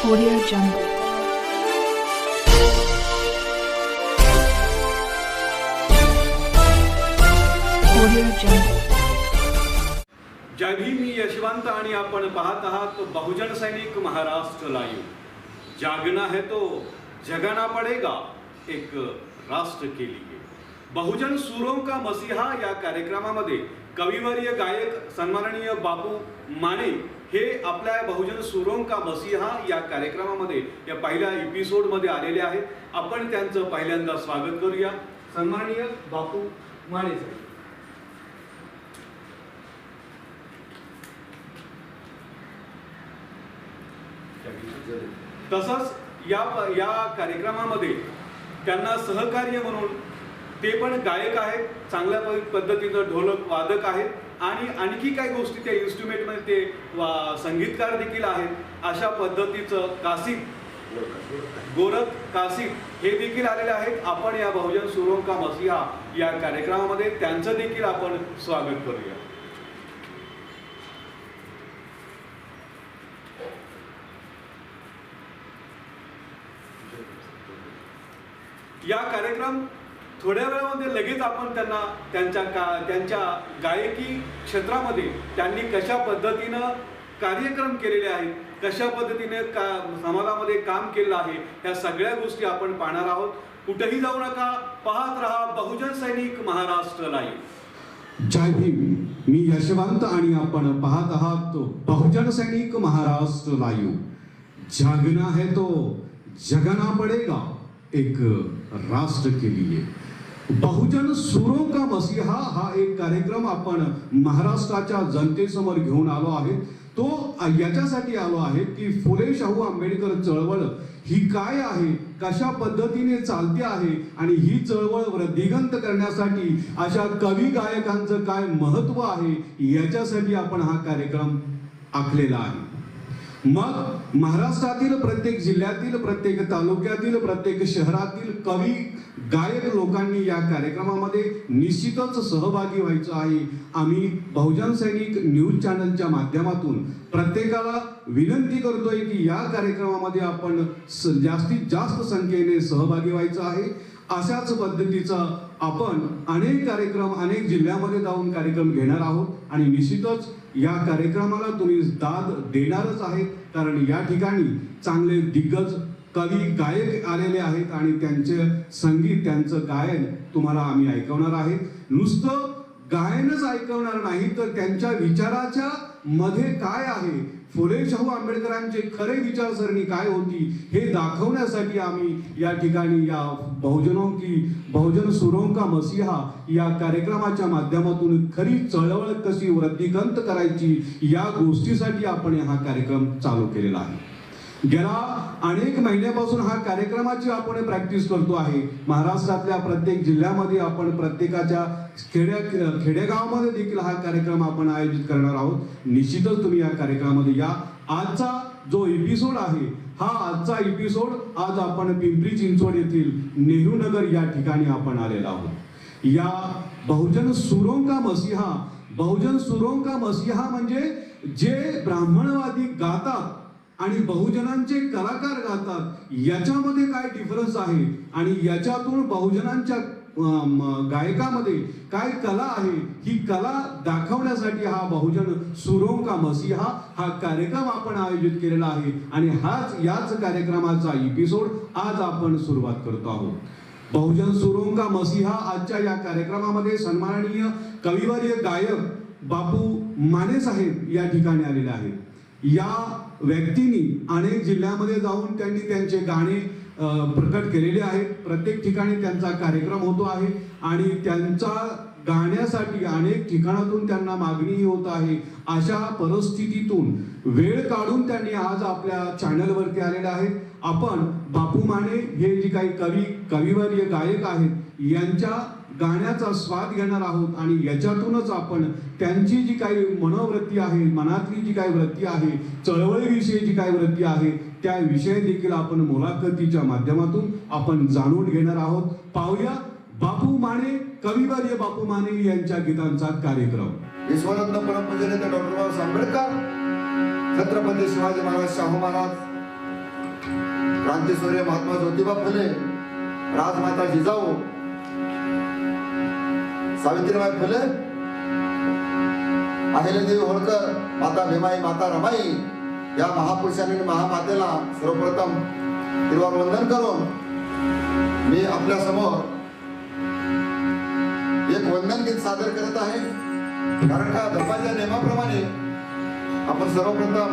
Audio Jungle. Audio Jungle. जय भीम, मी यशवंत आणि आपण पाहत आहात बहुजन सैनिक महाराष्ट्र लाईव्ह। जागना है तो जगाना पड़ेगा, एक राष्ट्र के लिए। बहुजन सुरों का मसीहा या कार्यक्रमामध्ये कविवर्य गायक सन्माननीय बापू माने हे आपल्या बहुजन सुरों का मसीहा या कार्यक्रमामध्ये या पहिल्या एपिसोडमध्ये आलेले आहेत। आपण त्यांचं पहिल्यांदा स्वागत करूया। सन्माननीय बापू माने साहेब। तसंच या कार्यक्रमामध्ये त्यांना सहकार्य म्हणून ते पण गायक आहेत, चांगल्या पद्धतीचं ढोलक वादक आहेत आणि आणखी काही गोष्टी त्या इन्स्ट्रुमेंटमध्ये ते संगीतकार देखील आहेत। अशा पद्धतीचं गोरख कासिफ हे देखील आलेले आहेत। आपण या बहुजन सुरों का मसीहा या कार्यक्रमामध्ये त्यांचं देखील आपण स्वागत करूया। या कार्यक्रम थोड्या वेळामध्ये लगेच आपण त्यांच्या गायकी क्षेत्रामध्ये त्यांनी कशा पद्धतीनं कार्यक्रम केलेले आहेत, कशा पद्धतीने समाजामध्ये काम केलं आहे, या सगळ्या गोष्टी आपण पाहणार आहोत। कुठेही जाऊ नका, पाहत रहा बहुजन सैनिक महाराष्ट्र लाईव्ह। जय भीम, मी यशवंत आणि आपण पाहत आहात बहुजन सैनिक महाराष्ट्र लाईव्ह। जागना है तो जगाना पड़ेगा, एक राष्ट्र के लिए। बहुजन सुरों का मसीहा हा एक कार्यक्रम आपण महाराष्ट्राच्या जनतेसमोर घेऊन आलो आहे। तो याच्यासाठी आलो आहे की फुले शाहू आंबेडकर चळवळ ही काय आहे, कशा पद्धतीने चालते आहे आणि ही चळवळ वृद्धिंगत करण्यासाठी अशा कवी गायकांचं काय महत्त्व आहे, याच्यासाठी आपण हा कार्यक्रम आखलेला आहे। मग महाराष्ट्रातील प्रत्येक जिल्ह्यातील, प्रत्येक तालुक्यातील, प्रत्येक शहरातील कवी गायक लोकांनी या कार्यक्रमामध्ये निश्चितच सहभागी व्हायचं आहे। आम्ही बहुजन सैनिक न्यूज चॅनलच्या माध्यमातून प्रत्येकाला विनंती करतोय की या कार्यक्रमामध्ये आपण जास्तीत जास्त संख्येने सहभागी व्हायचं आहे। अशाच पद्धतीचा आपण अनेक कार्यक्रम अनेक जिल्ह्यामध्ये जाऊन कार्यक्रम घेणार आहोत आणि निश्चितच या कार्यक्रमाला तुम्ही दाद देणारच आहेत, कारण या ठिकाणी चांगले दिग्गज कवी गायक आलेले आहेत आणि त्यांचे संगीत, त्यांचं गायन तुम्हाला आम्ही ऐकवणार आहे। नुसतं गायनच ऐकवणार नाही तर त्यांच्या विचाराच्या मध्ये काय आहे, फुले शाहू आंबेडकरांचे खरे विचारसरणी काय होती हे दाखवण्यासाठी आम्ही या ठिकाणी या बहुजन सुरों का मसीहा या कार्यक्रमाच्या माध्यमातून खरी चळवळ कशी वृद्धिंगत करायची या गोष्टीसाठी आपण हा कार्यक्रम चालू केलेला आहे। गेल्या अनेक महिन्यापासून हा कार्यक्रमाची आपण प्रॅक्टिस करतो आहे। महाराष्ट्रातल्या प्रत्येक जिल्ह्यामध्ये आपण प्रत्येकाच्या खेडेगावामध्ये देखील हा कार्यक्रम आपण आयोजित करणार आहोत। निश्चितच तुम्ही या कार्यक्रमामध्ये या। आजचा जो एपिसोड आहे हा आजचा एपिसोड आज आपण पिंपरी चिंचवड येथील नेहरू नगर या ठिकाणी आपण आलेला आहोत। या बहुजन सुरों का मसीहा म्हणजे जे ब्राह्मणवादी गातात आणि बहुजनांचे कलाकार गातात, याच्यामध्ये काय डिफरन्स आहे आणि याच्यातून बहुजनांच्या गायकामध्ये काय कला आहे, ही कला दाखवण्यासाठी हा बहुजन सुरों का मसीहा हा कार्यक्रम आपण आयोजित केलेला आहे आणि याच कार्यक्रमाचा एपिसोड आज आपण सुरुवात करतो आहोत। बहुजन सुरों का मसीहा आजच्या या कार्यक्रमामध्ये सन्माननीय कविवर्य गायक बापू माने साहेब या ठिकाणी आलेले आहेत। या व्यक्तींनी अनेक जिल्ह्यामध्ये जाऊन त्यांनी त्यांचे गाणे प्रकट केलेले आहेत। प्रत्येक ठिकाणी त्यांचा कार्यक्रम होतो आहे आणि त्यांच्या गाण्यासाठी अनेक ठिकाणातून त्यांना मागणी होत आहे। अशा परिस्थितीतून वेळ काढून त्यांनी आज आपल्या चॅनलवरती आलेले आहेत। आपण बापू माने हे जे काही कविवर्य गायक आहेत यांच्या गाण्याचा स्वाद घेणार आहोत आणि याच्यातूनच आपण त्यांची जी काही मनोवृत्ती आहे, मनातली जी काही वृत्ती आहे, चळवळीविषयी जी काही वृत्ती आहे, त्या विषयी देखील आपण मुलाखतीच्या माध्यमातून आपण जाणून घेणार आहोत। पाहूया बापू माने, कविवर्य बापू माने यांच्या गीतांचा कार्यक्रम। विश्वानंद परमपूज्य डॉक्टर बाबासाहेब आंबेडकर, छत्रपती शिवाजी महाराज, शाहू महाराज क्रांतीसूर्य महात्मा ज्योतिबा फुले, राजमाता जिजाऊ, सावित्रीबाई फुले, अहिल्यादेवी होळकर, माता भीमाई, माता रमाई या महापुरुषांनी महामातेला सर्वप्रथम तिरुवार वंदन करून मी आपल्या समोर एक वंदन गीत सादर करत आहे. कारण का धर्माच्या नियमाप्रमाणे आपण सर्वप्रथम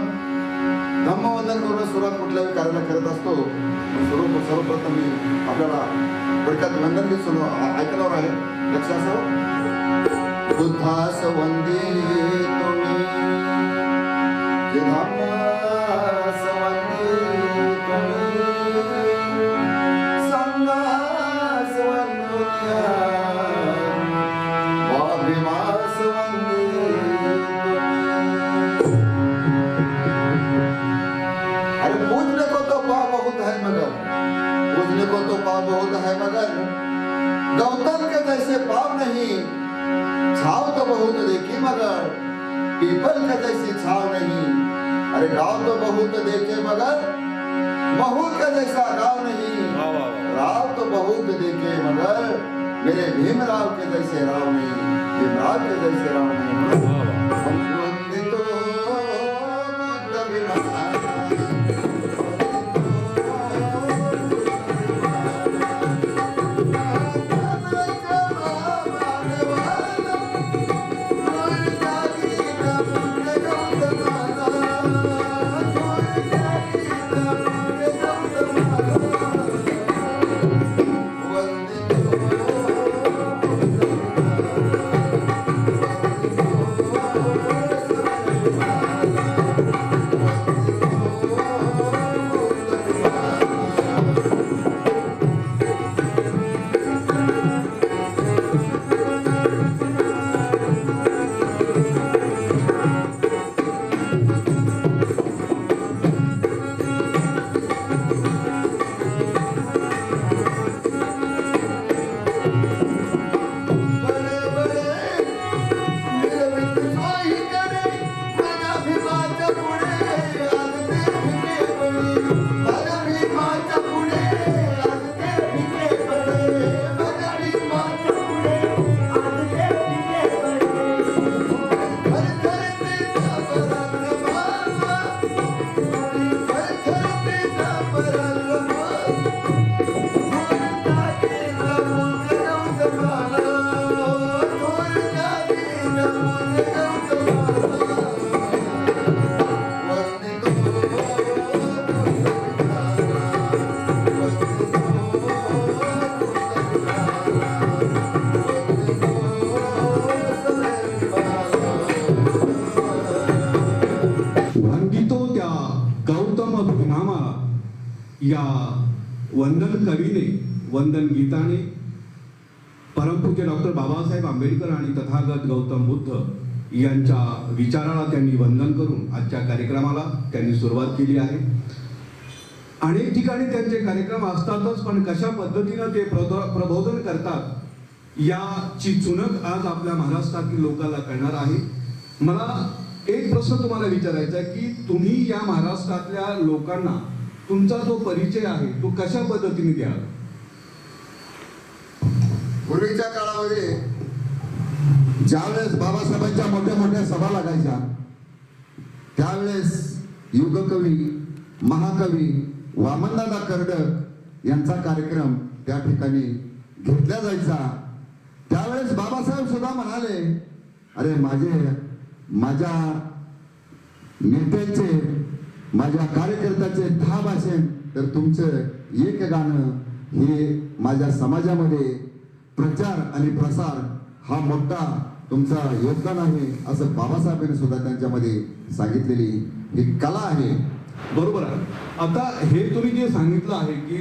धम्मवंदन करून सुरुवात कुठल्याही कार्याला करत असतो. सर्वप्रथम मी आपल्याला थोडक्यात वंदन गीत ऐकणार आहे. लक्ष असावं. बुद्धास वंदितो मी, धम्मास वंदितो मी, संघास वंदुया, अभिमास वंदितो मी. अरे पूजने को तो पाप बहुत है मगर, पूजने को तो पाप बहुत है मगर गौतम के जैसे पाप नहीं. छाव तो बहुत देखी मगर पीपल के जैसी छाव नहीं. अरे गाँव तो बहुत देखे मगर महू के जैसा गाँव नहीं. राव तो बहुत देखे मगर मेरे भीमराव के जैसे राव नहीं. भीमराव के जैसे राव नहीं. वंदितो बुद्ध विमान, या वंदन कवीने, वंदन गीताने परमपूज्य डॉक्टर बाबासाहेब आंबेडकर आणि तथागत गौतम बुद्ध यांच्या विचाराला त्यांनी वंदन करून आजच्या कार्यक्रमाला त्यांनी सुरुवात केली आहे. अनेक ठिकाणी त्यांचे कार्यक्रम असतातच, पण कशा पद्धतीनं ते प्रबोधन करतात याची चुणक आज आपल्या महाराष्ट्रातील लोकांना कळणार आहे. मला एक प्रश्न तुम्हाला विचारायचा आहे की तुम्ही या महाराष्ट्रातल्या लोकांना तुमचा जो परिचय आहे तो कशा पद्धतीने द्याल? पूर्वीच्या काळामध्ये ज्यावेळेस बाबासाहेबांच्या मोठ्या मोठ्या सभा लागायच्या त्यावेळेस युगकवी, महाकवी वामनदादा कर्डक यांचा कार्यक्रम त्या ठिकाणी घेतला जायचा. त्यावेळेस बाबासाहेब सुद्धा म्हणाले, अरे माझ्या नेत्याचे, माझ्या कार्यकर्त्याचे 10 भाषण तर तुमचं एक गाणं हे माझ्या समाजामध्ये प्रचार आणि प्रसार हा मोठा तुमचा योगदान आहे असं बाबासाहेबांनी सुद्धा त्यांच्यामध्ये सांगितलेली ही कला आहे. बरोबर आहे. आता हे तुम्ही जे सांगितलं आहे की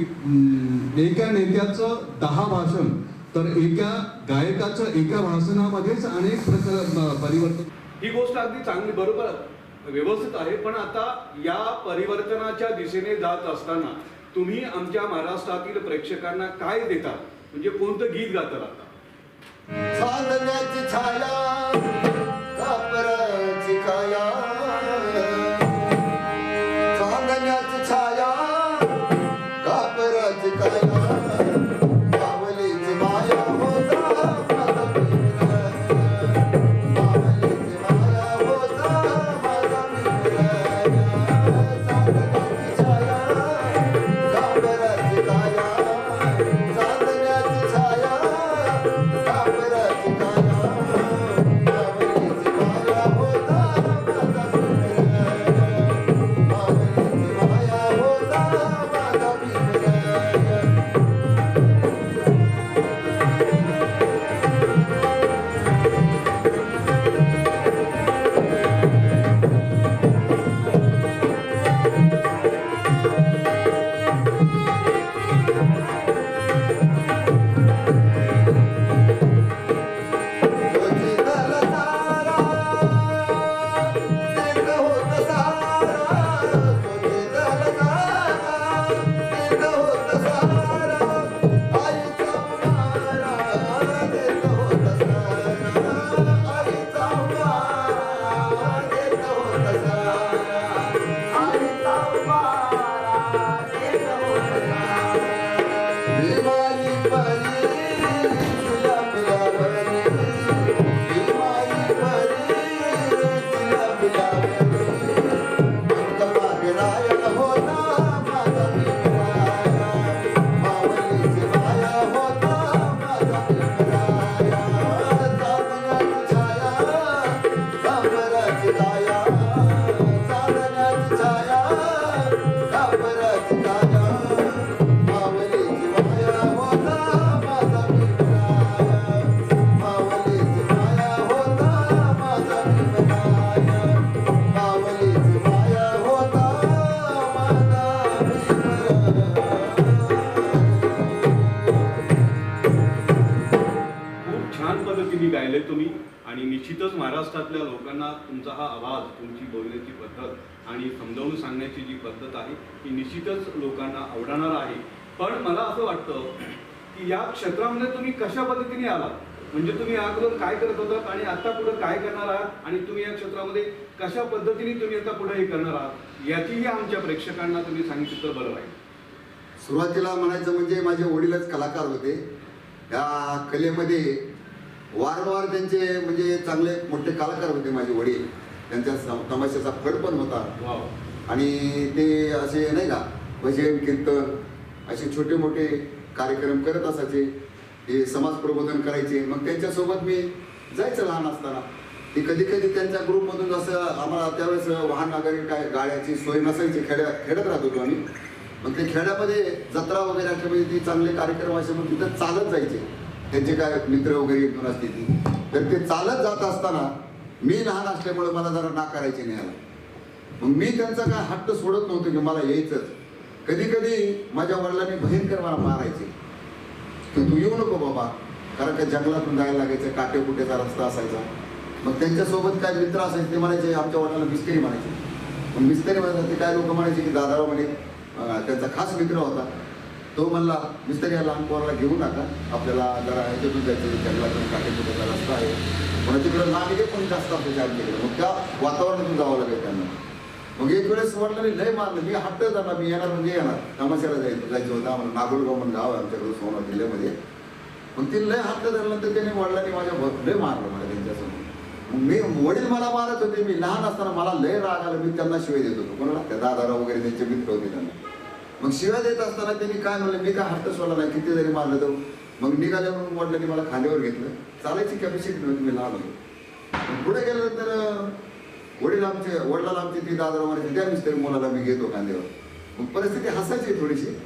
एका नेत्याचं 10 भाषण तर एका गायकाचं एका भाषणामध्येच अनेक परिवर्तन. ही गोष्ट अगदी चांगली, बरोबर, व्यवस्थित आहे. पण आता या परिवर्तनाच्या दिशेने जात असताना तुम्ही आमच्या महाराष्ट्रातील प्रेक्षकांना काय देतात, म्हणजे कोणतं गीत गातात? आता चांदण्याची छाया, कापराची काया, चांदण्याची छाया, वाया होता माझा भीमराया, माऊलीची वाया होता माझा भीमराया, चांदण्याची छाया कांबराची काया, चांदण्याची छाया कांबराची काया, माऊलीची वाया होता माझा भीमराया, माऊलीची वाया होता माझा भीमराया, माऊलीची वाया होता माझा खूप छान पद्धतीने गायले तुम्ही आणि निश्चितच महाराष्ट्रातल्या लोकांना तुमचा हा आवाज, तुमची बोलण्याची पद्धत आणि समजावून सांगण्याची जी पद्धत आहे ती निश्चितच लोकांना आवडणार आहे. पण मला असं वाटतं की या क्षेत्रामध्ये तुम्ही कशा पद्धतीने आलात, म्हणजे तुम्ही अगोदर काय करत होतात आणि आता पुढे काय करणार आहात आणि तुम्ही या क्षेत्रामध्ये कशा पद्धतीने तुम्ही आता पुढे हे करणार आहात याचीही आमच्या प्रेक्षकांना तुम्ही सांगितलं तर बरं राहील. सुरुवातीला म्हणायचं म्हणजे माझे वडीलच कलाकार होते. या कलेमध्ये वारंवार त्यांचे म्हणजे चांगले मोठे कलाकार होते माझे वडील. त्यांच्या तमाशाचा फड पण होता वाव. आणि ते असे नाही का भजन कीर्तन असे छोटे मोठे कार्यक्रम करत असायचे. ते समाज प्रबोधन करायचे. मग त्यांच्यासोबत मी जायचं लहान असताना. ते कधी कधी त्यांच्या ग्रुपमधून जसं आम्हाला त्यावेळेस वाहन वगैरे काय गाड्याची सोय नसायची, खेड्यात राहत होतो आम्ही. मग ते खेड्यामध्ये जत्रा वगैरे अशा म्हणजे ती चांगले कार्यक्रम असे मग तिथं चालत जायचे. त्यांचे काय मित्र वगैरे येऊन असते ती. तर ते चालत जात असताना मी लहान असल्यामुळे मला जरा नाकारायचे न्यायला. मग मी त्यांचा काय हट्ट सोडत नव्हतो की मला यायचंच. कधी कधी माझ्या वडिलांनी भयंकर मला मारायचे की तू येऊ नको बाबा, कारण का जंगलातून जायला लागायचं, काटे कुटेचा रस्ता असायचा. मग त्यांच्यासोबत काय मित्र असायचे ते म्हणायचे आमच्या वडिलांना मिस्त्री म्हणायचे. मग मिस्त्री म्हणायचे ते काय लोक म्हणायचे की दादाराव म्हणे त्यांचा खास मित्र होता. तो म्हणला मिस्त्री या लहान पोराला घेऊ नका, आपल्याला जरा ह्याच्यातून जायचं, जंगलातून काटे कुटेचा रस्ता आहे म्हणून तिकडं नागिरे पण जास्त असते आमच्याकडे. मग त्या वातावरणातून जावं लागेल त्यांना. मग एक वेळेस वडिलांनी लय मारलं. मी हट्ट जाणार, मी येणार म्हणजे येणार. तमाशाला जायचं होतं आम्हाला. नागोलगाव म्हणून गाव आहे आमच्याकडे सोमनाथ जिल्ह्यामध्ये. मग ते लय हट्ट धरल्यानंतर त्याने वडिलांनी माझ्या लय मारलं मला त्यांच्यासमोर. मग मी वडील मला मारत होते. मी लहान असताना मला लय राग आला. मी त्यांना शिवाय देत होतो. कोणाला त्या दादाराव वगैरे त्यांचे मित्र होते त्यांना. मग शिवाय देत असताना त्यांनी काय म्हणलं, मी काय हट्ट सोडला नाही, किती जरी मारलं तर. मग निघाल्या म्हणून वडिलांनी मला खांद्यावर घेतलं. चालायची कॅपॅसिटी नव्हती, मी लहान होतो. पुढे गेलं तर वडिलाला आमचे ती दादाराव म्हणायचे त्या मिस्त्री मुलाला मी घेतो खांद्यावर. मग परिस्थिती हसायची थोडीशी.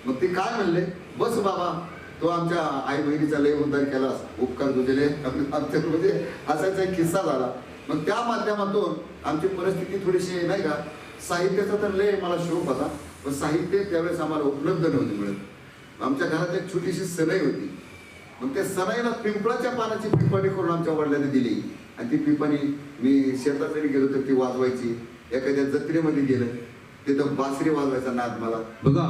मग ते काय म्हणले, बस बाबा तो आमच्या आई बहिणीचा लय उद्धार केलास, उपकार तुझे आमच्या म्हणजे हसायचा एक किस्सा झाला. मग त्या माध्यमातून आमची परिस्थिती थोडीशी नाही का, साहित्याचा तर लय मला शौक होता, पण साहित्य त्यावेळेस आम्हाला उपलब्ध नव्हते मिळत. आमच्या घरात एक छोटीशी सनई होती. मग त्या सनईला पिंपळाच्या पानाची पिंपणी करून आमच्या वडिलांनी दिली. आणि ती पिंपणी मी शेतात जरी गेलो तर ती वाजवायची. एखाद्या जत्रेमध्ये गेलं तिथं बासरी वाजवायचा नाद मला. बघा,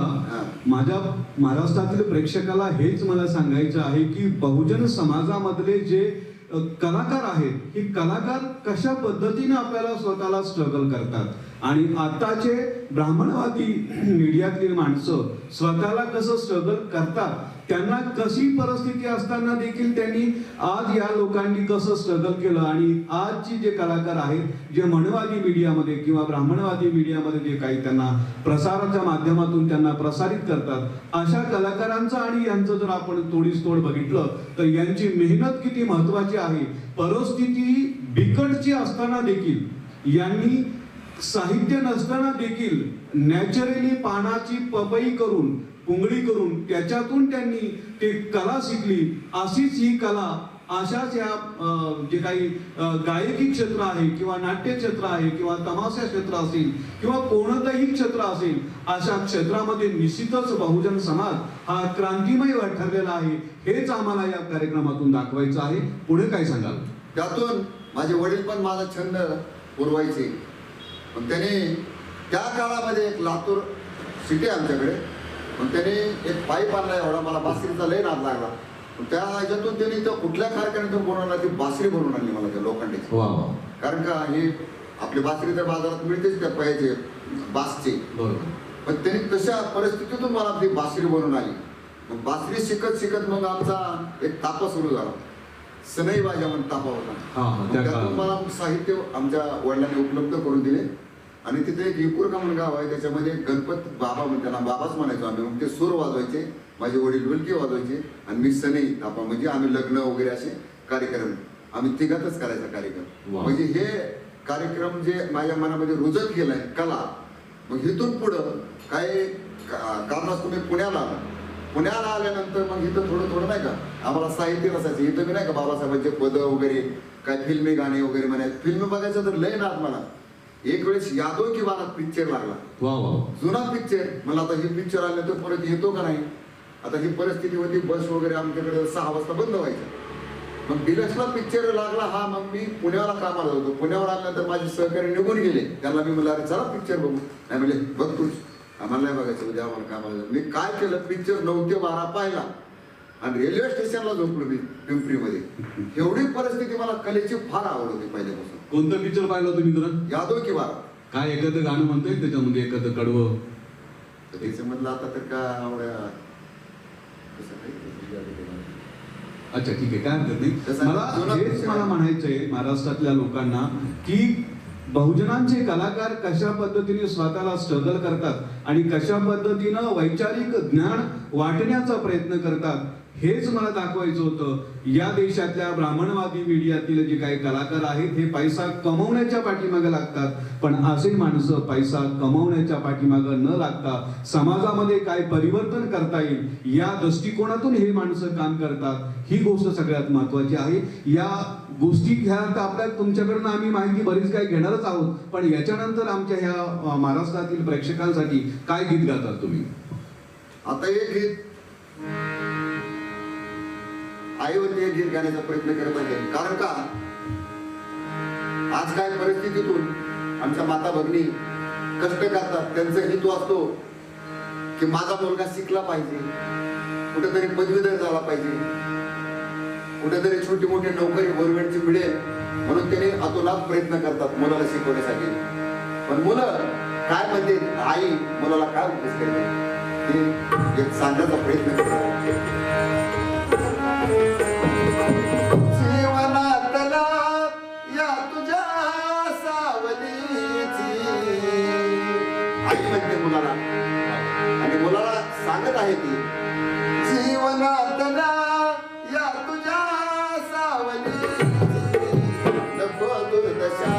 माझ्या महाराष्ट्रातील प्रेक्षकाला हेच मला सांगायचं आहे की बहुजन समाजामधले जे कलाकार आहेत, हे कलाकार कशा पद्धतीने आपल्याला स्वतःला स्ट्रगल करतात आणि आताचे ब्राह्मणवादी मीडियातील माणसं स्वतःला कसं स्ट्रगल करतात. त्यांना कशी परिस्थिती असताना देखील त्यांनी आज या लोकांनी कसं स्ट्रगल केलं आणि आजची जे कलाकार आहेत, जे मणवादी मीडियामध्ये किंवा ब्राह्मणवादी मीडियामध्ये जे काही त्यांना प्रसाराच्या माध्यमातून त्यांना प्रसारित करतात, अशा कलाकारांचं आणि यांचं जर आपण तोडीसतोड बघितलं तर यांची मेहनत किती महत्वाची आहे. परिस्थिती बिकटची असताना देखील यांनी, साहित्य नसताना देखील नॅचरली पानाची पपई करून, पुंगळी करून त्याच्यातून त्यांनी ते कला शिकली. अशीच ही कला, अशाच या जे काही गायकी क्षेत्र आहे किंवा नाट्य क्षेत्र आहे किंवा तमाशा क्षेत्र असेल किंवा कोणतंही क्षेत्र असेल, अशा क्षेत्रामध्ये निश्चितच बहुजन समाज हा क्रांतिमय ठरलेला आहे. हेच आम्हाला या कार्यक्रमातून दाखवायचं आहे. पुढे काय सांगाल? त्यातून माझे वडील पण माझा छंद पुरवायचे. पण त्याने त्या काळामध्ये एक लातूर सिटी आमच्याकडे, पण त्याने एक पाईप आणला एवढा. मला बासरीचा लय नाद लागला. त्या ह्याच्यातून त्यांनी तो कुठल्या कारखान्यातून बनवला ती बासरी बनवून आणली मला त्या लोखंडीची. कारण का हे आपली बासरी तर बाजारात मिळतेच त्या पायाचे बासचे. पण त्यांनी तशा परिस्थितीतून मला ती बासरी बनवून आली. मग बासरी शिकत शिकत मग आमचा एक तापा सुरू झाला. सनई बाजा म्हणून तापा होता. त्यातून मला साहित्य आमच्या वडिलांनी उपलब्ध करून दिले आणि तिथे एक इपूरका म्हणून गाव आहे, त्याच्यामध्ये गणपत बाबा त्याला बाबाच म्हणायचो आम्ही. मग ते सूर वाजवायचे, माझे वडील ढोलकी वाजवायचे आणि मी सनई तापा, म्हणजे आम्ही लग्न वगैरे असे कार्यक्रम आम्ही तिघातच करायचा कार्यक्रम. म्हणजे हे कार्यक्रम जे माझ्या मनामध्ये रुजत गेलाय कला. मग इथून पुढं काय कारणास तुम्ही पुण्याला आल्यानंतर मग इथं थोडं थोडं नाही का आम्हाला साहित्य नसायचं. इथं मी नाही का बाबासाहेबांचे पद वगैरे काय फिल्मी गाणे वगैरे म्हणायचे. फिल्म बघायचं तर लय नाद मला. एक वेळेस यादव की बारात पिक्चर लागला, जुना पिक्चर. मला आता हे पिक्चर आल्यानंतर परत येतो का नाही. आता ही परिस्थिती होती, बस वगैरे आमच्याकडे 6 वाजता बंद व्हायचं. मग डिलक्सला पिक्चर लागला हा. मग मी पुण्याला कामाला होतो. पुण्यावर आल्यानंतर माझे सहकारी निघून गेले. त्यांना मी म्हणलं अरे चला पिक्चर बघू. नाही म्हणजे बघ तूच, आम्हाला नाही बघायचं, उद्या आम्हाला कामाला. मी काय केलं, पिक्चर 9 ते 12 पाहिला आणि रेल्वे स्टेशनला झोपलो मी पिंपरीमध्ये. एवढी परिस्थिती. मला कलेची फार आवड होती पहिल्यापासून. कोणतं पिक्चर पाहिलं तुम्ही तर? यादव की बारात. काय एखादं गाणं म्हणतोय त्याच्यामध्ये, एखादं कडवं? त्याच्यामधलं आता तर काय आवड्या. अच्छा ठीक आहे, काय हरकत नाही. मला म्हणायचंय महाराष्ट्रातल्या लोकांना की बहुजनांचे कलाकार कशा पद्धतीने स्वतःला स्ट्रगल करतात आणि कशा पद्धतीनं वैचारिक ज्ञान वाटण्याचा प्रयत्न करतात, हेच मला दाखवायचं होतं. या देशातल्या ब्राह्मणवादी मीडियातील जे काही कलाकार आहेत हे पैसा कमवण्याच्या पाठीमागे लागतात. पण असे माणसं पैसा कमवण्याच्या पाठीमागे न लागता समाजामध्ये काय परिवर्तन करता येईल या दृष्टिकोनातून हे माणसं काम करतात. ही गोष्ट सगळ्यात महत्वाची आहे. या गोष्टी घ्या तर आपल्या तुमच्याकडनं आम्ही माहिती बरीच काही घेणारच आहोत. पण याच्यानंतर आमच्या ह्या महाराष्ट्रातील प्रेक्षकांसाठी काय गीत गातात तुम्ही? आता एक गीत आईवरती एक गीत गाण्याचा प्रयत्न करत आहे. कारण का आज काय परिस्थितीतून आमच्या माता भगिनी कष्ट करतात. त्यांचा हेतू असतो की माझा मुलगा शिकला पाहिजे, कुठेतरी पदवीधर झाला पाहिजे, कुठेतरी छोटी मोठी नोकरी गव्हर्नमेंटची मिळेल म्हणून त्याने अतोनात प्रयत्न करतात मुलाला शिकवण्यासाठी. पण मुलं काय म्हणते, आई मुलाला काय उपदेश करते ते एक सांगण्याचा प्रयत्न करतात. जीवनातला या तुझ्या सावलीची आई म्हणते मुलाला, आणि मुलाला सांगत आहे ती जीवनातला या तुझ्या सावलीची नको दुर्दशा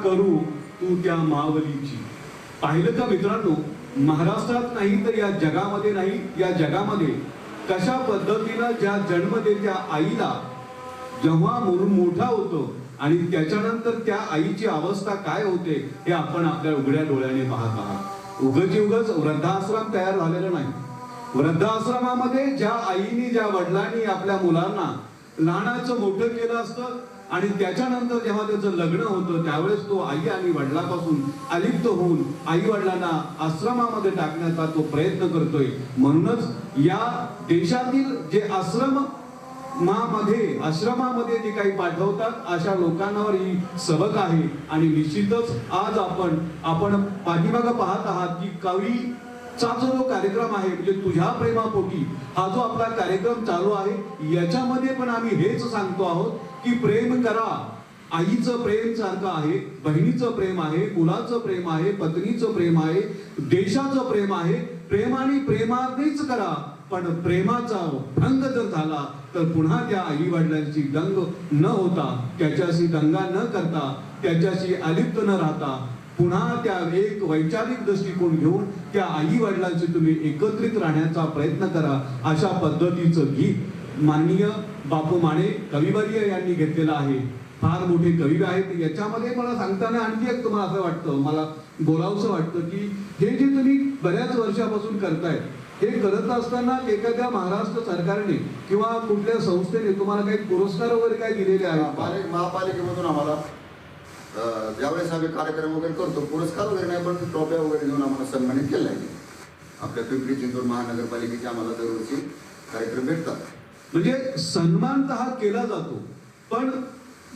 करू तू त्या मावलीची. पाहिलं का मित्रांनो, महाराष्ट्रात नाही तर या जगामध्ये नाही, या जगामध्ये कशा पद्धतीनं ज्या जन्म देत्या आईला जेव्हा मुलं मोठा होतो आणि त्याच्यानंतर त्या आईची अवस्था काय होते हे आपण आपल्या उघड्या डोळ्याने पाहत आहात. उगच वृद्धाश्रम तयार झालेलं नाही. वृद्धाश्रमामध्ये ज्या आईनी ज्या वडिलांनी आपल्या मुलांना लहानाचं मोठं केलं असतं आणि त्याच्यानंतर जेव्हा त्याचं लग्न होतं त्यावेळेस तो आई आणि वडिलांपासून अलिप्त होऊन आई वडिलांना आश्रमामध्ये टाकण्याचा तो प्रयत्न करतोय. म्हणूनच या देशातील जे आश्रमामध्ये जे काही पाठवतात अशा लोकांवर ही सबक आहे. आणि निश्चितच आज आपण पाठीमागं पाहत आहात की कवीचा जो कार्यक्रम आहे म्हणजे तुझ्या प्रेमापोटी हा जो आपला कार्यक्रम चालू आहे याच्यामध्ये पण आम्ही हेच सांगतो आहोत की प्रेम करा. आईचं प्रेम सारखं आहे, बहिणीचं प्रेम आहे, मुलाचं प्रेम आहे, पत्नीचं प्रेम आहे, देशाचं प्रेम आहे. प्रेमाने प्रेमानेच करा, पण प्रेमाचा भंग जर झाला तर पुन्हा त्या आई वडिलांची दंग न होता, त्याच्याशी दंगा न करता, त्याच्याशी अलिप्त न राहता पुन्हा त्या एक वैचारिक दृष्टिकोन घेऊन त्या आई वडिलांशी तुम्ही एकत्रित राहण्याचा प्रयत्न करा. अशा पद्धतीचं गीत माननीय बापू माने कविवर्य यांनी घेतलेलं आहे. फार मोठे कवी आहेत. याच्यामध्ये मला सांगताना आणखी एक तुम्हाला असं वाटतं, मला बोलावंसं वाटतं की हे जे तुम्ही बऱ्याच वर्षापासून करताय हे करत असताना एखाद्या महाराष्ट्र सरकारने किंवा कुठल्या संस्थेने तुम्हाला काही पुरस्कार वगैरे काय दिलेले आहेत? महापालिकेमधून आम्हाला ज्यावेळेस आम्ही कार्यक्रम वगैरे करतो पुरस्कार वगैरे नाही पण ट्रॉफ्या वगैरे देऊन आम्हाला सन्मानित केलं आहे. आपल्या पिंपरी चिंचवड महानगरपालिकेचे आम्हाला दरवर्षी कार्यक्रम भेटतात. म्हणजे सन्मान तर हा केला जातो, पण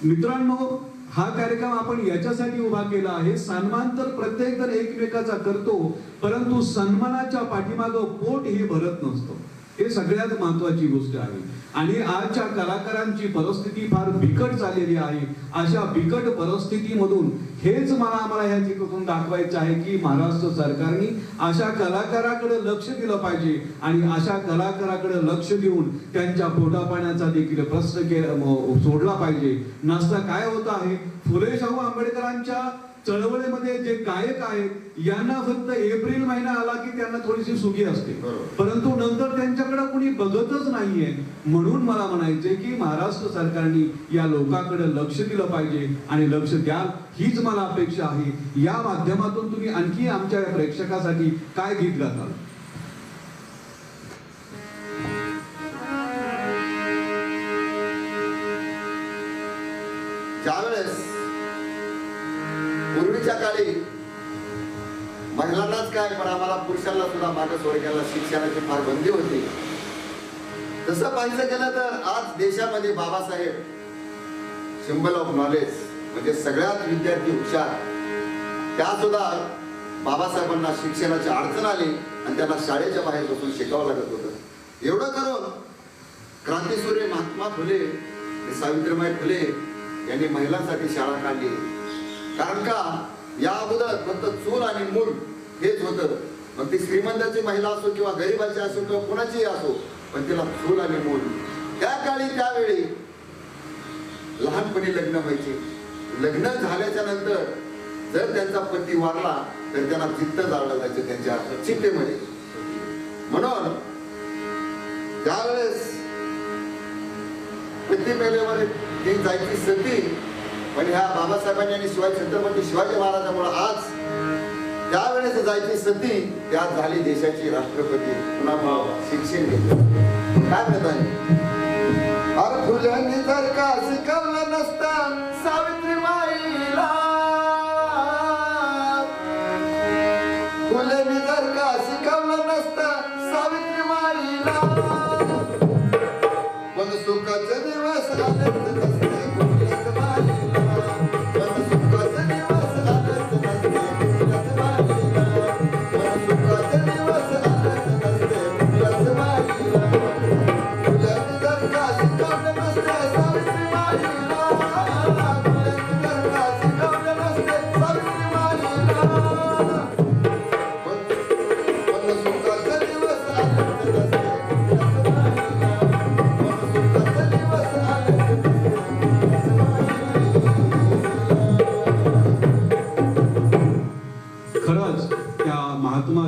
मित्रांनो हा कार्यक्रम आपण याच्यासाठी उभा केला आहे. सन्मान तर प्रत्येक जण एकमेकाचा करतो, परंतु सन्मानाच्या पाठीमागं पोट हे भरत नसतं. हे सगळ्यात महत्वाची गोष्ट आहे. आणि आजच्या कलाकारांची परिस्थिती फार बिकट झालेली आहे. अशा बिकट परिस्थितीमधून हेच आम्हाला ह्या चित्रातून दाखवायचं आहे की महाराष्ट्र सरकारने अशा कलाकाराकडे लक्ष दिलं पाहिजे आणि अशा कलाकाराकडे लक्ष देऊन त्यांच्या पोटापाण्याचा देखील प्रश्न सोडला पाहिजे. नसता काय होत आहे, फुले शाहू आंबेडकरांच्या चळवळीमध्ये जे गायक आहेत यांना फक्त एप्रिल महिना आला की त्यांना थोडीशी सुगी असते, परंतु नंतर त्यांच्याकडे कोणी बघतच नाहीये. म्हणून मला म्हणायचंय की महाराष्ट्र सरकारने या लोकांकडे लक्ष दिलं पाहिजे आणि लक्ष द्याल हीच मला अपेक्षा आहे. या माध्यमातून तुम्ही आणखी आमच्या प्रेक्षकासाठी काय गीत गाताल? ज्यावेळेस पूर्वीच्या काळी महिलांनाच काय पण आम्हाला पुरुषांना सुद्धा मागासवर्गीयाला शिक्षणाची फार बंदी होती. तसं पाहिलं गेलं तर आज देशामध्ये बाबासाहेब सिम्बल ऑफ नॉलेज म्हणजे सगळ्यात विद्यार्थी हुशार त्या सुद्धा बाबासाहेबांना शिक्षणाची अडचण आली आणि त्यांना शाळेच्या बाहेर बसून शिकावं लागत होतं. एवढं करून क्रांतीसूर्य महात्मा फुले आणि सावित्रीबाई फुले यांनी महिलांसाठी शाळा काढली. कारण का या अगोदर फक्त चूल आणि मूल हेच होतं. मग ती श्रीमंताची महिला असो किंवा गरीबाची असो किंवा कुणाचीही असो, पण तिला चूल आणि मूल. त्या काळी त्यावेळी लहानपणी लग्न व्हायचे. लग्न झाल्याच्या नंतर जर त्यांचा पती वारला तर त्यांना चित्त जाळलं जायचं त्यांच्या चित्तेमध्ये. म्हणून त्यावेळेस पती मेलेवर ती जायची सती. पण ह्या बाबासाहेबांनी आणि छत्रपती शिवाजी महाराजांमुळे आज त्यावेळेस जायची सती त्या झाली देशाची राष्ट्रपती. पुन्हा शिक्षण घेतलं. काय म्हणतात, अरे फुल्यांनी जर का शिकवलं नसता सावित्रीबाईला, फुल्यांनी जर का शिकवलं नसतं सावित्रीबाईला, पण सुखाचे दिवस आले नसते.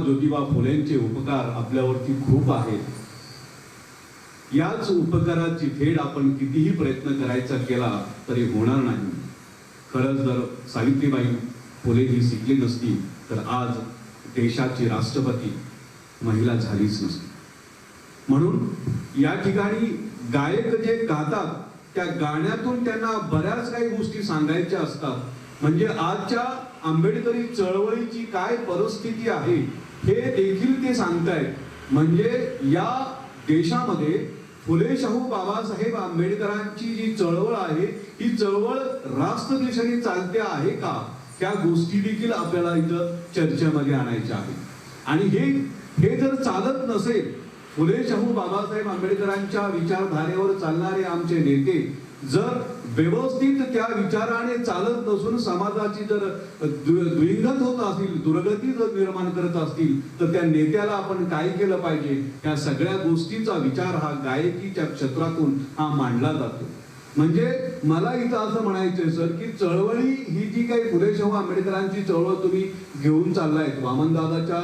ज्योतिबा फुलेंचे उपकार आपल्यावरती खूप आहेत. याच उपकाराची फेड आपण कितीही प्रयत्न करायचा केला तरी होणार नाही. खरंच जर सावित्रीबाई फुले ही शिकली नसती तर आज देशाची राष्ट्रपती महिला झालीच नसती. म्हणून या ठिकाणी गायक जे गातात त्या गाण्यातून त्यांना बऱ्याच काही गोष्टी सांगायच्या असतात. म्हणजे आजच्या आंबेडकरी चळवळीची काय परिस्थिती आहे हे देखील ते सांगतायत. म्हणजे या देशामध्ये फुले शाहू बाबासाहेब आंबेडकरांची जी चळवळ आहे ही चळवळ राष्ट्रदेशाने चालते आहे का, त्या गोष्टी देखील आपल्याला इथं चर्चेमध्ये आणायच्या आहेत. आणि हे जर चालत नसेल, फुले शाहू बाबासाहेब आंबेडकरांच्या विचारधारेवर चालणारे आमचे नेते जर व्यवस्थित त्या विचाराने चालत नसून समाजाची जर द्विंगत होत असतील, दुर्गती जर निर्माण करत असतील, तर त्या नेत्याला आपण काय केलं पाहिजे, या सगळ्या गोष्टीचा विचार हा गायकीच्या क्षेत्रातून हा मांडला जातो. म्हणजे मला इथं असं म्हणायचंय सर की चळवळी ही जी काही फुले शाहू आंबेडकरांची चळवळ तुम्ही घेऊन चाललायत, वामनदादाच्या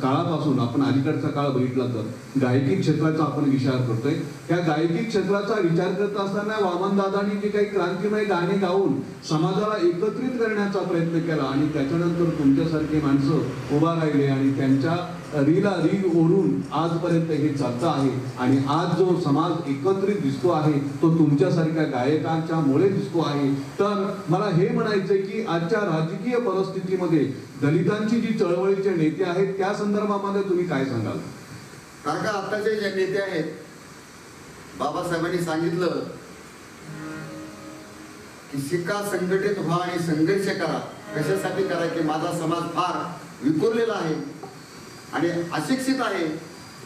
काळापासून आपण अलीकडचा काळ बघितला तर गायकी क्षेत्राचा आपण विचार करतोय. त्या गायकी क्षेत्राचा विचार करत असताना वामनदादांनी जे काही क्रांतिमय गाणे गाऊन समाजाला एकत्रित करण्याचा प्रयत्न केला आणि त्याच्यानंतर तुमच्यासारखे माणसं उभा राहिले आणि त्यांच्या रीला रीग ओढून आजपर्यंत हे चालतं आहे. आणि आज जो समाज एकत्रित दिसतो आहे तो तुमच्यासारख्या गायकांच्या मुळे दिसतो आहे. तर मला हे म्हणायचंय की आजच्या राजकीय परिस्थितीमध्ये दलितांची जी चळवळीचे नेते आहेत त्या संदर्भामध्ये तुम्ही काय सांगाल? कारण का आताचे जे नेते आहेत, बाबासाहेबांनी सांगितलं की शिका, संघटित व्हा आणि संघर्ष करा. कशासाठी करा की माझा समाज फार विखुरलेला आहे आणि अशिक्षित आहे,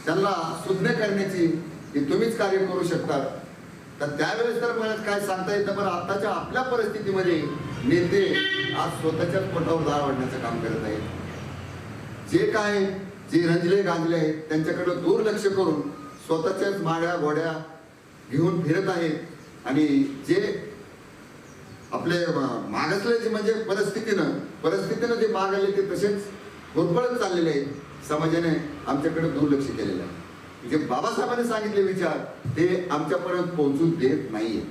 त्यांना सुज्ञ करण्याची हे तुम्हीच कार्य करू शकतात. तर त्यावेळेस तर मला काय सांगता येतं, पण आताच्या आपल्या परिस्थितीमध्ये नेते आज स्वतःच्याच पोटावर दाळ वाढण्याचं काम करत आहेत. जे काय जे रंजले गांजले आहेत त्यांच्याकडे दुर्लक्ष करून स्वतःच्याच माड्या घोड्या घेऊन फिरत आहेत. आणि जे आपले मागासले म्हणजे परिस्थितीनं जे माग आले ते तसेच होरपळत चाललेले आहेत. समाजाने आमच्याकडे दुर्लक्ष केलेलं आहे. जे बाबासाहेबांनी सांगितले विचार ते आमच्यापर्यंत पोहोचून देत नाहीये.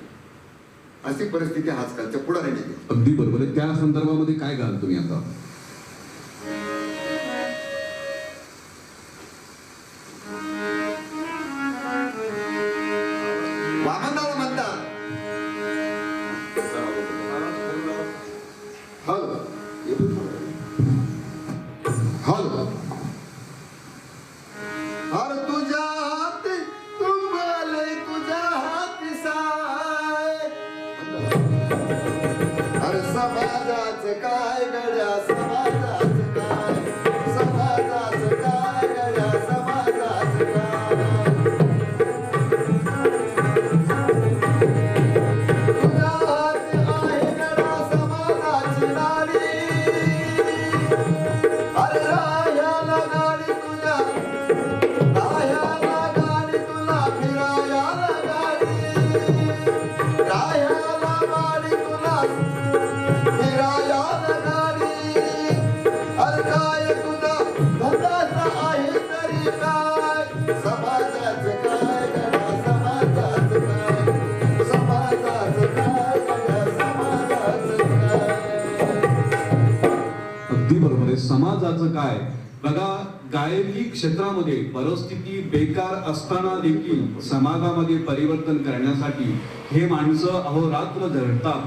अशी परिस्थिती आजकालच्या पुढाऱ्याने. अगदी बरोबर आहे. त्या संदर्भामध्ये काय घाल तुम्ही आता? वामनदादा म्हणतात हर तुझ्या हाती तुंबले तुझ्या हाती साय. हर समाजाचं काय गड्या समाजाचं काय, समाजाचं काय गड्या समाजाचं काय. तुझ्या हाती आहे गड्या समाजाची नाडी. अरे राह्याला गाडी तुझ्या, राह्याला गाडी तुला फिरायला गाडी. राह्याला गाडी तुला फिरायला गाडी. अरे काय तुझा धंदाचा आहे तरी काय, समाजाचं काय गड्या समाजाचं काय, समाजाचं काय गड्या समाजाचं काय. अगदी बरोबर आहे. समाजाचं काय? बघा, गायकी क्षेत्रामध्ये परिस्थिती बेकार असताना देखील समाजामध्ये परिवर्तन करण्यासाठी हे माणसं अहोरात्र झटतात.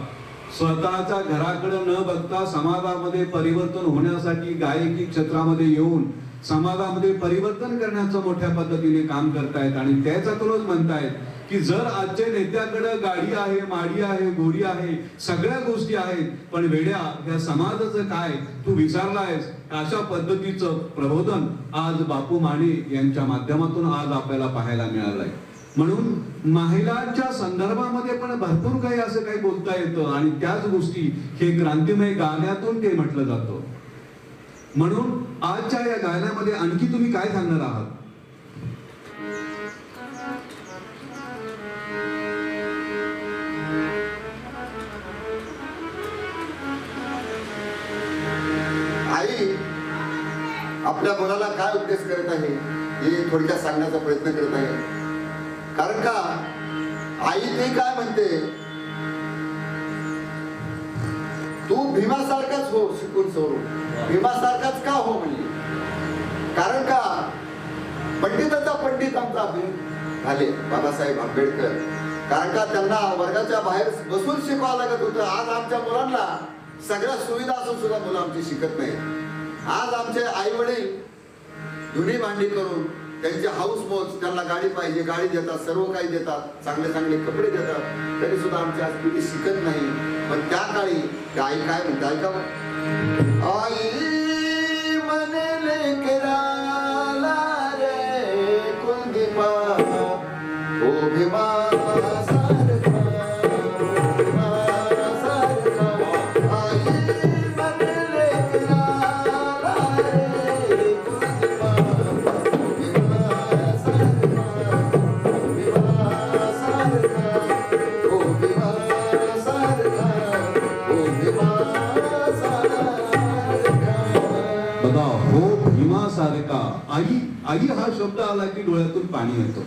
स्वतःच्या घराकडे न बघता समाजामध्ये परिवर्तन होण्यासाठी गायकी क्षेत्रामध्ये येऊन समाजामध्ये परिवर्तन करण्याचं मोठ्या पद्धतीने काम करतायत. आणि त्याच्यातूनच म्हणतायत की जर आजच्या नेत्याकडे गाडी आहे, माडी आहे, घोडी आहे, सगळ्या गोष्टी आहेत, पण वेड्या ह्या समाजाचं काय तू विचारलायस, अशा पद्धतीचं प्रबोधन आज बापू माने यांच्या माध्यमातून आज आपल्याला पाहायला मिळालंय. म्हणून महिलांच्या संदर्भामध्ये पण भरपूर काही असं काही बोलता येतं आणि त्याच गोष्टी हे क्रांतिमय गाण्यातून ते म्हटलं जातं. म्हणून आजच्या या गाण्यामध्ये आणखी तुम्ही काय सांगणार आहात? आई आपल्या मुलाला काय उपदेश करत आहे हे थोडक्यात सांगण्याचा प्रयत्न करत आहे. कारण का आई ते काय म्हणते, तू भीमासारखाच हो शिकून सोडून. भीमासारखाच का हो म्हणजे? कारण का पंडिताचा पंडित आमचा झाले बाबासाहेब आंबेडकर. कारण का त्यांना वर्गाच्या बाहेर बसून शिकवावं लागत होतं. आज आमच्या मुलांना सगळ्या सुविधा असून सुद्धा मुलं आमची शिकत नाही. आज आमचे आई वडील धुणी भांडी करून त्यांचे हाऊस मौज, त्यांना गाडी पाहिजे गाडी देतात, सर्व काही देतात, चांगले चांगले कपडे देतात, तरी सुद्धा आमची आज पिढी शिकत नाही. पण त्या काळी त्या आई काय म्हणते ऐका, आई म्हणे लेकराला रे कुलदीपा ओ भीमा सारखा, भीमा सारखा. आई म्हणे लेकराला रे कुलदीपा भीमा सारखा, भीमा सारखा, ओ भीमा सारखा, ओ भीमा बघा हो भीमासारखा. आई आई हा शब्द आला की डोळ्यातून पाणी येतं.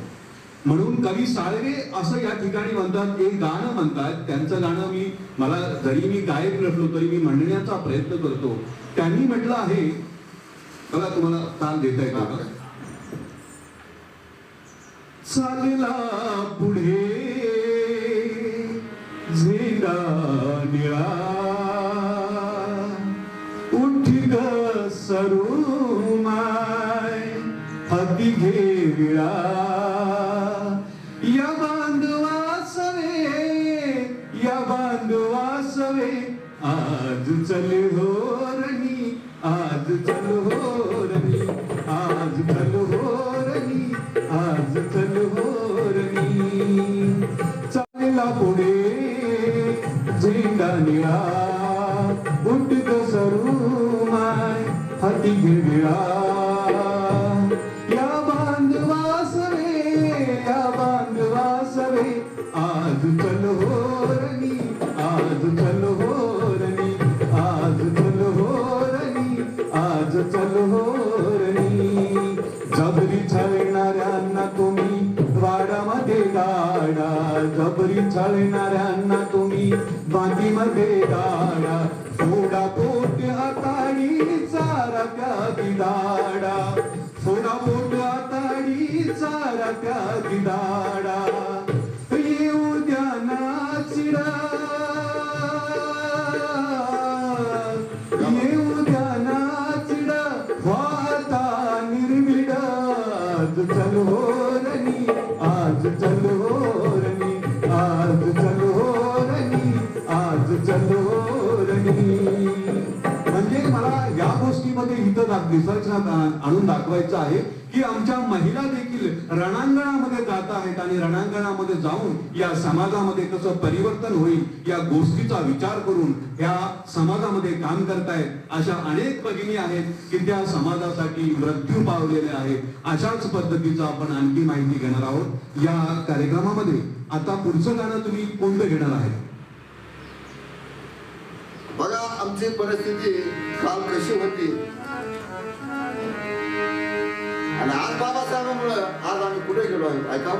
म्हणून कवी साळवे असं या ठिकाणी म्हणतात, एक गाणं म्हणतात. त्यांचं गाणं मला जरी मी गायक नसलो तरी मी म्हणण्याचा प्रयत्न करतो. त्यांनी म्हटलं आहे बघा, तुम्हाला ताल देता येतो का? चालला पुढे झेंडा निळा, उठी ग सरू माय हाती घे विळा, या बांधवासवे या बांधवासवे आज चल होरणी, आज चल होरणी, आज चल होरणी, आज चल होरणी. चालला पुढे झेंडा निळा, उठ ग सरू माय हाती घे विळा, या बांधवासवे या बांधवासवे आज चल होरणी, आज चल होरणी, आज चल होरणी, आज चल होरणी. जबरी छळणाऱ्यांना तुम्ही वाडामध्ये गाडा, जबरी छळणाऱ्यांना तुम्ही बांधीमध्ये गाडा, थोडा पोट हाताळीचा रत्याची दाडा, थोडा पोट हाताळीचा रत्याची दाडा. येऊ द्या नाचिडा, येऊ द्या नाचिडा, वाहता निर्मिड, आज चल होरणी, आज चल होरणी, आज चल होरणी, आज चल होरणी. म्हणजे मला या गोष्टीमध्ये इथं दिसायचं आणून दाखवायचं आहे की आमच्या महिला देखील रणांगणामध्ये जात आहेत आणि रणांगणामध्ये जाऊन या समाजामध्ये कसं परिवर्तन होईल या गोष्टीचा विचार करून या समाजामध्ये काम करतायत. अशा अनेक भगिनी आहेत की त्या समाजासाठी मृत्यू पावलेल्या आहेत. अशाच पद्धतीचं आपण आणखी माहिती घेणार आहोत या कार्यक्रमामध्ये. आता पुढचं गाणं तुम्ही कोणतं घेणार आहे? बघा आमची परिस्थिती काल कशी होती आणि आज बाबासाहेबांमुळे आज आम्ही कुठे गेलो आहोत ऐका.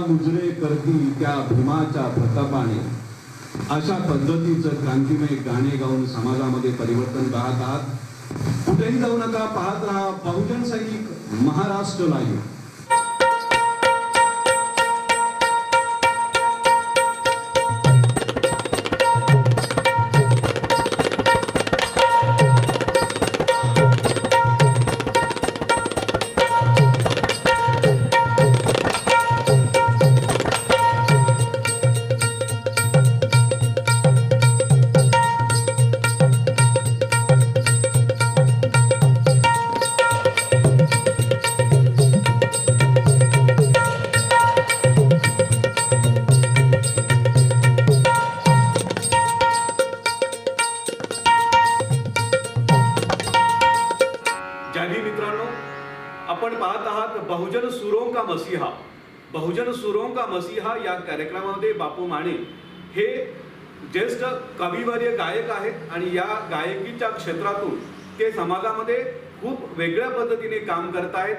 मुजरे करती त्या भीमाच्या प्रतापाने, अशा पद्धतीचं क्रांतिमय गाणे गाऊन समाजामध्ये परिवर्तन पाहत आहात. कुठेही जाऊ नका, पाहत राहा बहुजन सैनिक महाराष्ट्र लाईव्ह. आपण पाहत आहात बहुजन सुरों का मसीहा. बहुजन सुरों का मसीहा या कार्यक्रमामध्ये बापू माने हे ज्येष्ठ कविवर्य गायक आहेत आणि या गायकीच्या क्षेत्रातून ते समाजामध्ये खूप वेगळ्या पद्धतीने काम करत आहेत.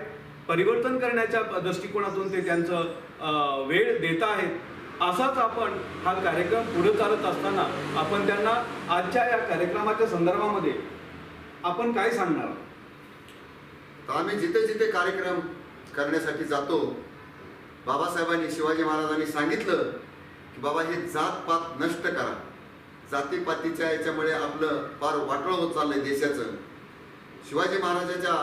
परिवर्तन करण्याच्या दृष्टिकोनातून ते त्यांचं वेळ देत आहेत. असाच आपण हा कार्यक्रम पुढे चालत असताना आपण त्यांना आजच्या या कार्यक्रमाच्या संदर्भामध्ये आपण काय सांगणार? आम्ही जिथे जिथे कार्यक्रम करण्यासाठी जातो, बाबासाहेबांनी, शिवाजी महाराजांनी सांगितलं की बाबा हे जातपात नष्ट करा. जातीपातीच्या याच्यामुळे आपलं फार वाटोळं होत चाललंय देशाचं. शिवाजी महाराजांच्या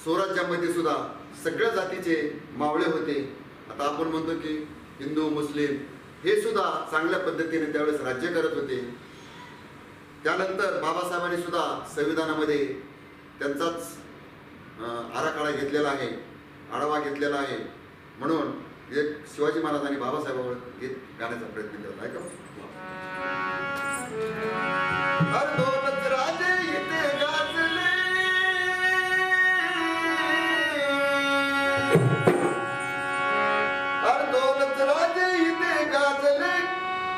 स्वराज्यामध्ये सुद्धा सगळ्या जातीचे मावळे होते. आता आपण म्हणतो की हिंदू मुस्लिम हे सुद्धा चांगल्या पद्धतीने त्यावेळेस राज्य करत होते. त्यानंतर बाबासाहेबांनी सुद्धा संविधानामध्ये त्यांचाच आराखडा घेतलेला आहे, आढावा घेतलेला आहे. म्हणून एक शिवाजी महाराज आणि बाबासाहेबांवर गीत गाण्याचा प्रयत्न करत आहे का?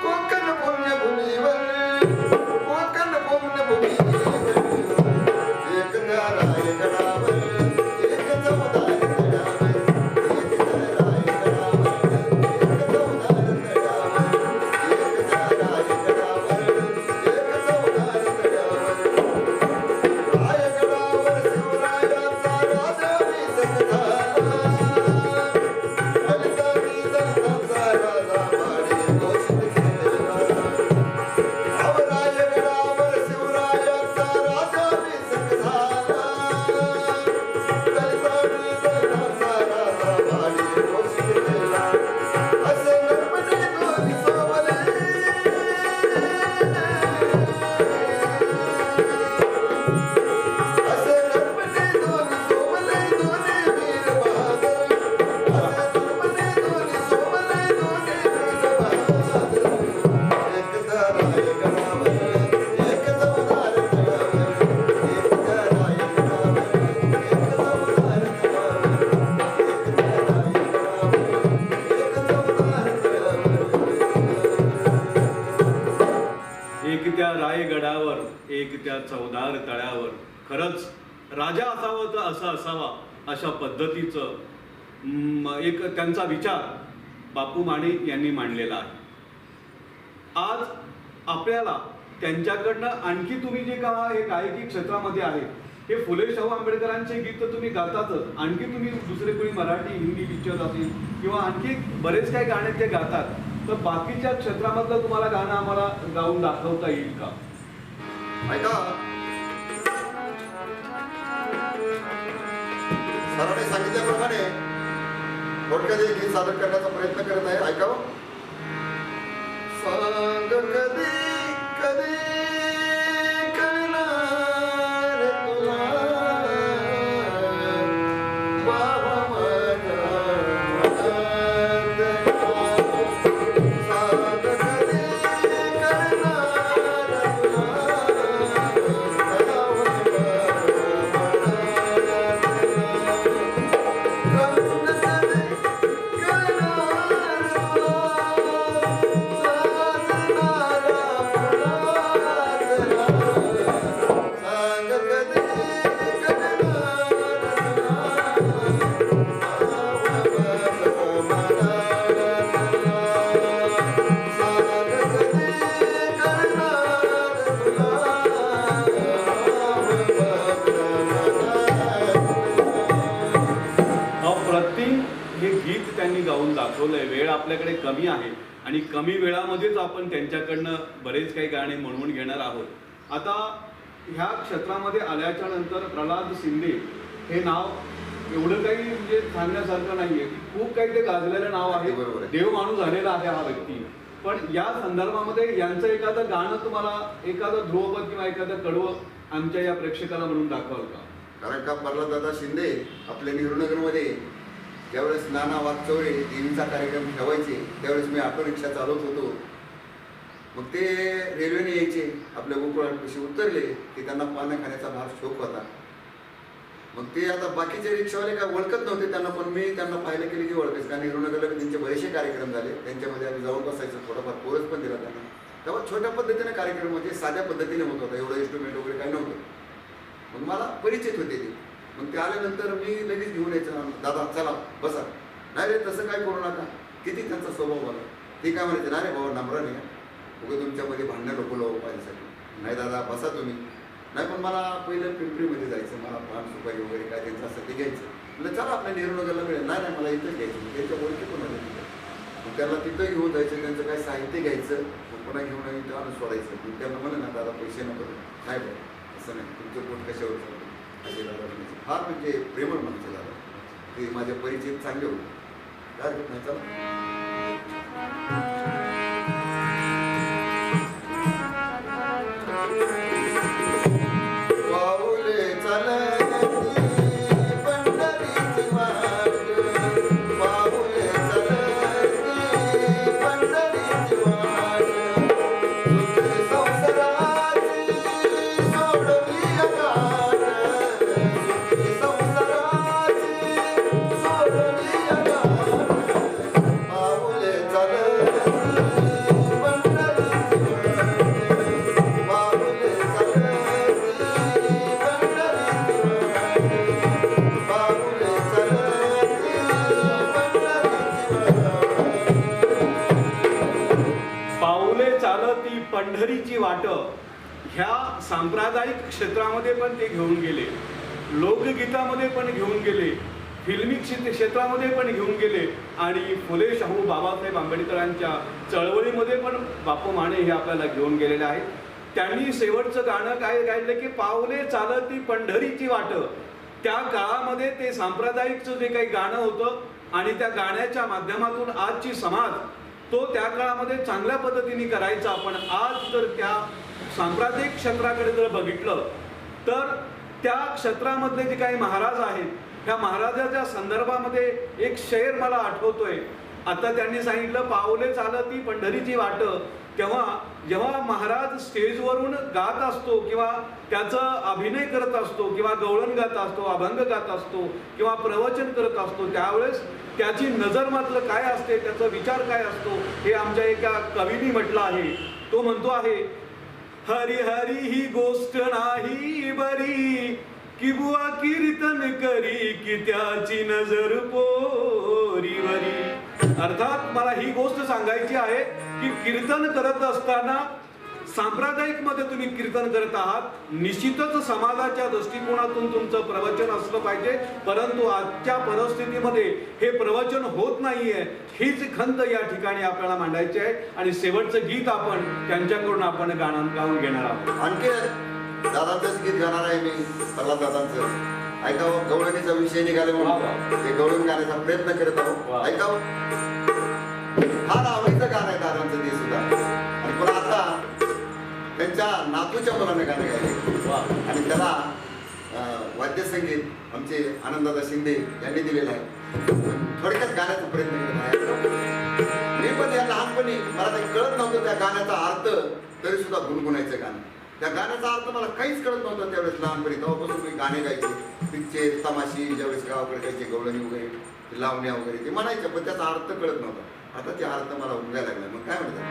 कोकण पुण्यभूमीवर, कोकण पुण्यभूमीवर एक रायगडावर एक चौदार तळ्यावर, एक रायगडावर एक चौदार तळ्यावर, एक रायगडावर एक चौदार तळ्यावर, रायगडावर शिवरायाचा राजाभिषेक झाला. ललितानी दत्ताचा राजा भाडे घोषित केला. रायगडावर शिवरायाचा राजाभिषेक झाला. ललितानी दत्ताचा राजा भाडे घोषित केला. असे नर्मदे दोन्ही सोवले, असे नर्मदे दोन्ही सोवले दोन्ही वीर बहादर. असे नर्मदे दोन्ही सोवले दोन्ही वीर बहादर. एकदा रायगडावर एक चौदार तळ्यावर, एकदा रायगडावर एक चौदार तळ्यावर, एकदा रायगडावर एक चौदार तळ्यावर. एक त्या रायगडावर एक त्या चौदार तळ्यावर. खरंच राजा असावं तर असं असावा अशा पद्धतीचं एक त्यांचा विचार बापू माने यांनी मांडलेला आहे. आज आपल्याला त्यांच्याकडनं आणखी तुम्ही जे का हे गायकी क्षेत्रामध्ये आहे हे फुले शाहू आंबेडकरांचे गीत तर तुम्ही गातातच, आणखी तुम्ही दुसरे कोणी मराठी हिंदी पिक्चर असेल किंवा आणखी बरेच काही गाणे ते गातात, तर बाकीच्या क्षेत्रामधलं तुम्हाला गाणं आम्हाला गाऊन दाखवता येईल का? ऐका, सरांनी सांगितल्याप्रमाणे थोडक्यात एक गीत सादर करण्याचा प्रयत्न करत आहे. ऐकावं. सांग कधी कधी कळणार तुला बाबा माझ्या मनात. सांग कधी कळणार तुला सांग कधी कळणार हे गीत त्यांनी गाऊन दाखवलंय. वेळ आपल्याकडे कमी आहे आणि कमी वेळामध्येच आपण त्यांच्याकडनं बरेच काही गाणे म्हणवून घेणार आहोत. आता ह्या क्षेत्रामध्ये आल्याच्या नंतर प्रल्हाद शिंदे हे नाव एवढं काही म्हणजे सांगण्यासारखं नाहीये. खूप काही ते गाजलेलं नाव आहे, बरोबर आहे. देव माणूस झालेला आहे हा व्यक्ती. पण या संदर्भामध्ये यांचं एखादं गाणं तुम्हाला एखादं ध्रुवपद किंवा एखादं कडवं आमच्या या प्रेक्षकाला म्हणून दाखवाल का? कारण का प्रल्हाददादा शिंदे आपल्या नेहरूनगरमध्ये ज्यावेळेस नाना वागचौरे देवीचा कार्यक्रम ठेवायचे त्यावेळेस मी ऑटो रिक्षा चालवत होतो. मग ते रेल्वेने यायचे, आपल्या गोकुळापाशी उतरले की त्यांना पानं खाण्याचा फार शौक होता. मग ते आता बाकीचे रिक्षावाले काय ओळखत नव्हते त्यांना, पण मी त्यांना पाहिलं केली की ओळखायचं. कारण नेहरूनगरला त्यांचे बरेचसे कार्यक्रम झाले, त्यांच्यामध्ये आम्ही जाऊन बसायचो, थोडाफार कोरस पण दिला त्यांना. तेव्हा छोट्या पद्धतीने कार्यक्रम म्हणजे साध्या पद्धतीने होत होता, एवढं इन्स्ट्रुमेंट वगैरे काही नव्हतं. मग मला परिचित होते ते. मग ते आल्यानंतर मी लगेच घेऊन यायचं, दादा चला बसा. नाही रे तसं काय करू नका. किती त्यांचा स्वभाव बघा. ते काय म्हणायचे, नाही रे बाबा नम्र नाही, उगं तुमच्यामध्ये भांडणं नको लावू पाहिजेसाठी. नाही दादा बसा तुम्ही. नाही पण मला पहिलं पिंपरीमध्ये जायचं, मला पान सुपारी वगैरे काय त्यांचं असं ते घ्यायचं. म्हणजे चला आपल्या नेहरूनगरला मिळेल. नाही मला इथंच घ्यायचं. त्यांच्या ओळखी पण होते तिथं. मग त्याला तिथं घेऊन जायचं, त्यांचं काय साहित्य घ्यायचं, मग पुन्हा घेऊन इथं आणून सोडायचं. मग त्यांना म्हणलं ना दादा पैसे नको. काय बरं असं नाही, तुमचं पोट कशावर चालतं असे दादा म्हणायचे. फार म्हणजे प्रेमळ म्हणायचे दादा. ते माझे परिचित चांगले होते. काय होत नाही चला. पंढरीची वाट ह्या सांप्रदायिक क्षेत्रामध्ये पण ते घेऊन गेले, लोकगीतामध्ये पण घेऊन गेले, फिल्मी क्षेत्रामध्ये पण घेऊन गेले आणि फुले शाहू बाबासाहेब आंबेडकरांच्या चळवळीमध्ये पण बापू माने हे आपल्याला घेऊन गेलेले आहेत. त्यांनी शेवटचं गाणं काय गायलं की पावले चालती पंढरीची वाट. त्या काळामध्ये ते सांप्रदायिकचं जे काही गाणं होतं आणि त्या गाण्याच्या माध्यमातून आजची समाज तो त्या काळामध्ये चांगल्या पद्धतीने करायचा. आपण आज जर त्या सांप्रदायिक क्षेत्राकडे जर बघितलं तर त्या क्षेत्रामधले जे काही महाराज आहेत त्या महाराजाच्या संदर्भामध्ये एक शेर मला आठवतोय. आता त्यांनी सांगितलं पावले चालती पंढरीची वाट. तेव्हा जेव्हा महाराज स्टेजवरून गात असतो किंवा त्याचं अभिनय करत असतो किंवा गवळण गात असतो, अभंग गात असतो किंवा प्रवचन करत असतो त्यावेळेस त्याची नजर मात्र काय असते, त्याचा विचार काय असतो हे आमच्या एका कवीने म्हटलं आहे. तो म्हणतो आहे, हरी हरी ही गोष्ट नाही बरी की बुवा कीर्तन करी की त्याची नजर पोरीवरी. अर्थात मला ही गोष्ट सांगायची आहे की कीर्तन करत असताना सांप्रदायिक मध्ये तुम्ही कीर्तन करत आहात, निश्चितच समाजाच्या दृष्टिकोनातून तुमचं प्रवचन असलं पाहिजे. परंतु आजच्या परिस्थितीमध्ये हे प्रवचन होत नाहीये, हीच खंत या ठिकाणी आपल्याला मांडायची आहे. आणि शेवटचं गीत आपण त्यांच्याकडून आपण गाऊन घेणार आहोत. आणखी दादांचंच गीत गाणार आहे मी, प्रल्हाद दादांचं. ऐकावं, गवळणीचा विषय निघाले म्हणून ते गवळण गाण्याचा प्रयत्न करत आहोत. ऐकावं, फार आवडीचं गाणं आहे दादांचं ते सुद्धा. आणि पण आता त्यांच्या नातूच्या मुलाने गाणं गायले आणि त्याला वाद्यसंगीत आमचे आनंददादा शिंदे यांनी दिलेलं आहे. थोडक्यात गाण्याचा प्रयत्न करत आहे. मी पण या लहानपणी मला काही कळत नव्हतं त्या गाण्याचा अर्थ, तरी सुद्धा गुणगुणायचं गाणं. त्या गाण्याचा अर्थ मला काहीच कळत नव्हता त्यावेळेस लहानपणी. तेव्हापासून मी गाणे गायचे, पिक्चर तमाशी ज्यावेळेस गावाकडे गायचे, गवळणी वगैरे लावण्या वगैरे ते म्हणायचे, पण त्याचा अर्थ कळत नव्हता. आता ते अर्थ मला उमगायला लागला. मग काय म्हणतात,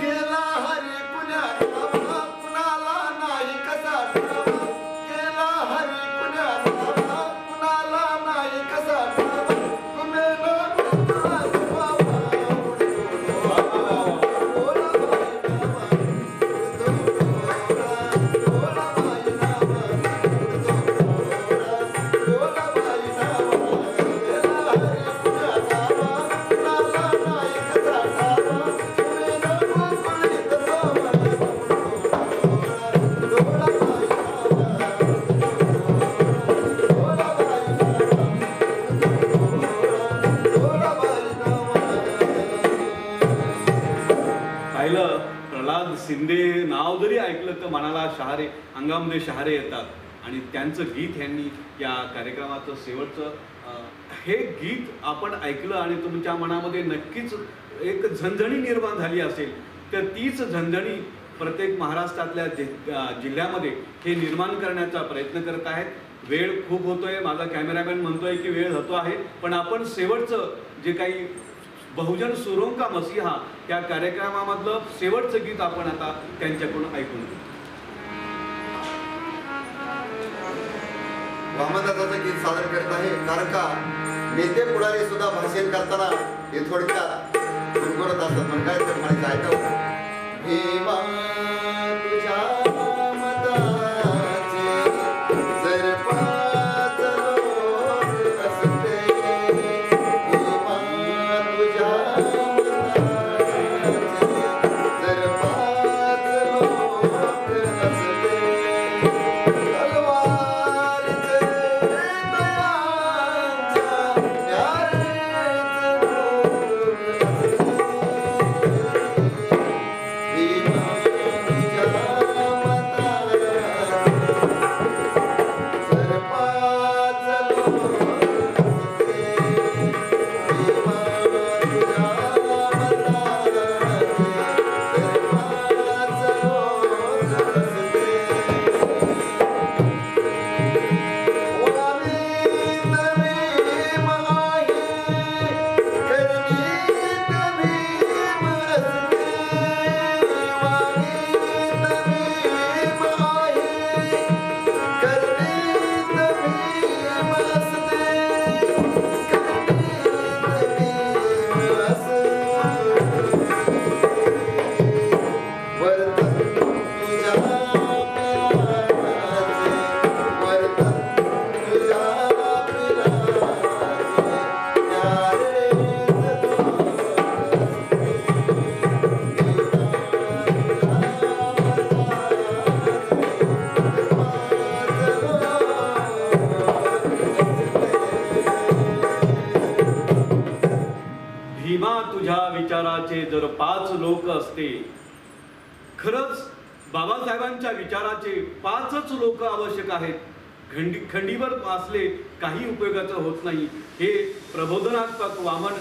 गेला हरी पुण्यात कुणाला नाही कसा ठावा, गेला हरी पुण्यात कुणाला नाही कसा ठावा, शिंदे नाव जरी ऐकलं तर मनाला शहारे, अंगामध्ये शहारे येतात आणि त्यांचं गीत ह्यांनी या कार्यक्रमाचं शेवटचं हे गीत आपण ऐकलं आणि तुमच्या मनामध्ये नक्कीच एक झणझणी निर्माण झाली असेल. तर तीच झणझणी प्रत्येक महाराष्ट्रातल्या जिल्ह्यामध्ये हे निर्माण करण्याचा प्रयत्न करत आहेत. वेळ खूप होतोय, माझा कॅमेरामॅन म्हणतोय की वेळ होतो आहे, पण आपण शेवटचं जे काही बहुजन सुरों का मसीहा या कार्यक्रमामधलं शेवटचं गीत आपण आता त्यांच्याकडून ऐकून घेऊ. वामनदादाचं गीत सादर करत आहे. कारण का नेते पुढारी सुद्धा भाषण करताना हे थोडक्यात गुणगुणत असतात. पण काय तर मला ऐकावं. भीमा तुझ्या मताचे जर पाच लोक असते, भीमा तुझ्या मताचे जर पाच लोक असते, तलवारीचे दयांच्या प्यारेचे रूप विचाराचे जर 5 लोक असते, खरंच बाबासाहेबांच्या विचाराचे 5च लोक आवश्यक आहेत. खंडीवर असले काही उपयोगाचं होत नाही. हे प्रबोधनात्मक वामन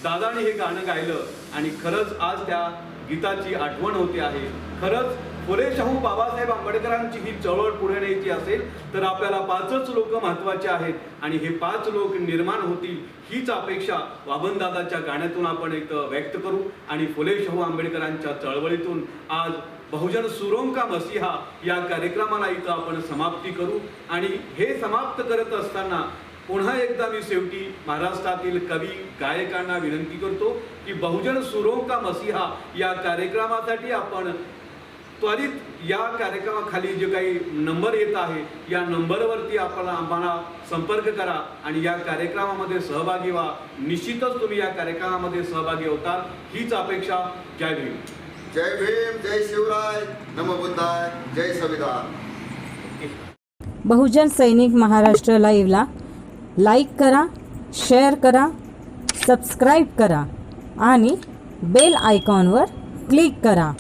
दादाने हे गाणं गायलं आणि खरंच आज त्या गीताची आठवण होते आहे. खरंच फुले शाहू बाबासाहेब आंबेडकरांची ही चळवळ पुढे न्यायची असेल तर आपल्याला 5च लोक महत्त्वाचे आहेत आणि हे 5 लोक निर्माण होतील हीच अपेक्षा वामनदादाच्या गाण्यातून आपण एक व्यक्त करू आणि फुले शाहू आंबेडकरांच्या चळवळीतून आज बहुजन सुरों का मसीहा या कार्यक्रमाला इथं आपण समाप्ती करू. आणि हे समाप्त करत असताना पुन्हा एकदा मी शेवटी महाराष्ट्रातील कवी गायकांना विनंती करतो की बहुजन सुरों का मसीहा या कार्यक्रमासाठी आपण त्वरित या कार्यक्रमाखाली जे काही नंबर येत आहे या नंबरवरती आपण आम्हाला संपर्क करा आणि या कार्यक्रमामध्ये सहभागी व्हा. निश्चितच तुम्ही या कार्यक्रमामध्ये सहभागी होताल हीच अपेक्षा. जय भीम. जय भीम, जय शिवराय, नमो बुद्धाय, जय संविधान. बहुजन सैनिक महाराष्ट्र लाईव्हला लाईक करा, शेअर करा, सबस्क्राईब करा आणि बेल आयकॉनवर क्लिक करा.